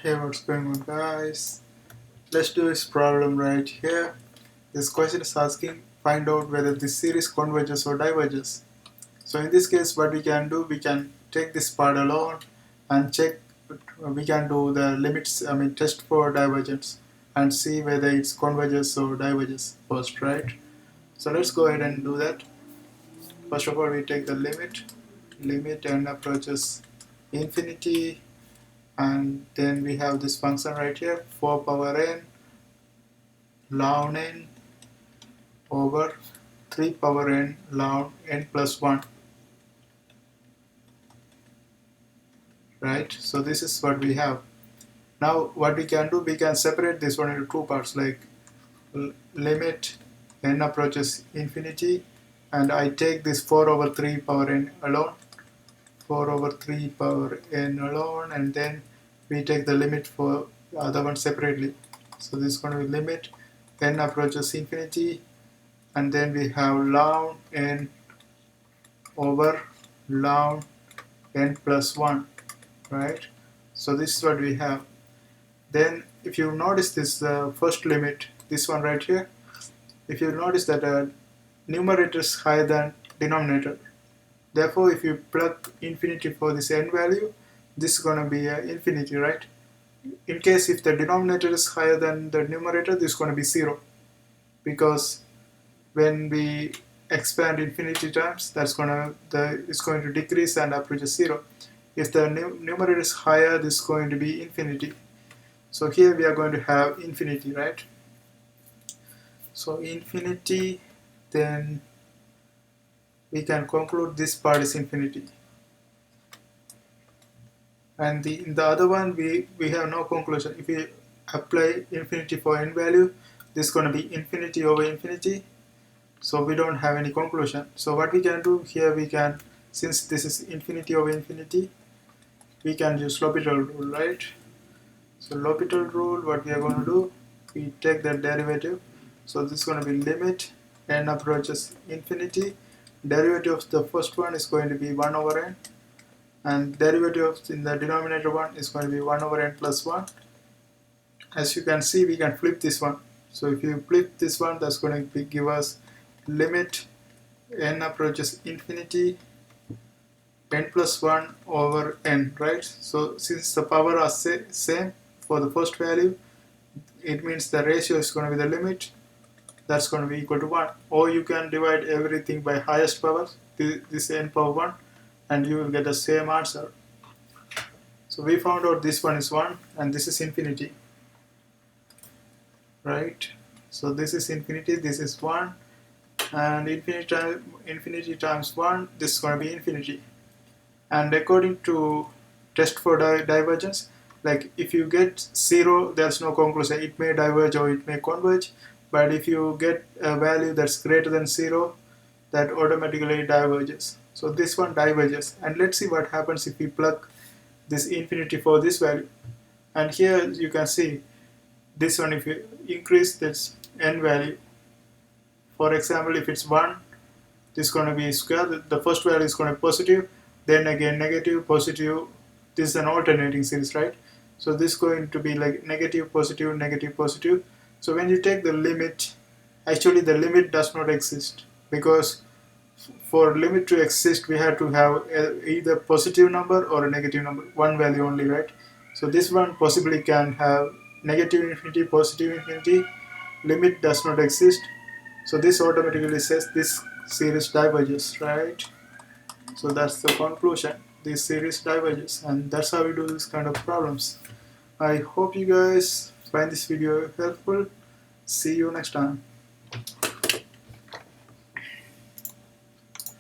Hey, what's going on, guys? Let's do this problem right here. This question is asking find out whether this series converges or diverges. So in this case, what we can do, we can take this part alone and check. We can do the limits, test for divergence and see whether it's converges or diverges first, right? So let's go ahead and do that. First of all, we take the limit n approaches infinity, and then we have this function right here, 4 power n ln n over 3 power n ln n plus 1, right? So this is what we have. Now what we can do, we can separate this one into two parts, like limit n approaches infinity, and I take this 4 over 3 power n alone, 4 over 3 power n alone, and then we take the limit for the other one separately. So this is going to be limit n approaches infinity, and then we have ln n over ln n plus 1, right? So this is what we have. Then if you notice this first limit, this one right here, if you notice that numerator is higher than denominator, therefore if you plug infinity for this n value, this is going to be infinity, right? In case if the denominator is higher than the numerator, this is going to be 0, because when we expand infinity times, it's going to decrease and approaches 0. If the numerator is higher, this is going to be infinity. So here we are going to have infinity, right? So infinity, then we can conclude this part is infinity. And in the other one, we have no conclusion. If we apply infinity for n value, this is going to be infinity over infinity. So we don't have any conclusion. So what we can do here, we can, since this is infinity over infinity, we can use L'Hopital rule, right? So L'Hopital rule, what we are going to do, we take the derivative. So this is going to be limit n approaches infinity. Derivative of the first one is going to be 1 over n, and derivative in the denominator one is going to be 1 over n plus 1. As you can see, we can flip this one. So if you flip this one, that's going to give us limit n approaches infinity n plus 1 over n, right? So since the power are same for the first value, it means the ratio is going to be the limit, that's going to be equal to 1. Or you can divide everything by highest power, this n power 1, and you will get the same answer. So we found out this one is 1 and this is infinity, right? So this is infinity, this is 1, and infinity times 1, this is going to be infinity. And according to test for divergence, like if you get 0, there's no conclusion, it may diverge or it may converge. But if you get a value that's greater than 0, that automatically diverges. So this one diverges, and let's see what happens if we plug this infinity for this value. And here you can see this one, if you increase this n value, for example, if it's 1, this is going to be square, the first value is going to be positive, then again negative, positive. This is an alternating series, right? So this is going to be like negative, positive, negative, positive. So when you take the limit, actually the limit does not exist, because for limit to exist, we have to have either positive number or a negative number, one value only, right? So this one possibly can have negative infinity, positive infinity, limit does not exist. So this automatically says this series diverges, right? So that's the conclusion, this series diverges, and that's how we do this kind of problems. I hope you guys find this video helpful. See you next time.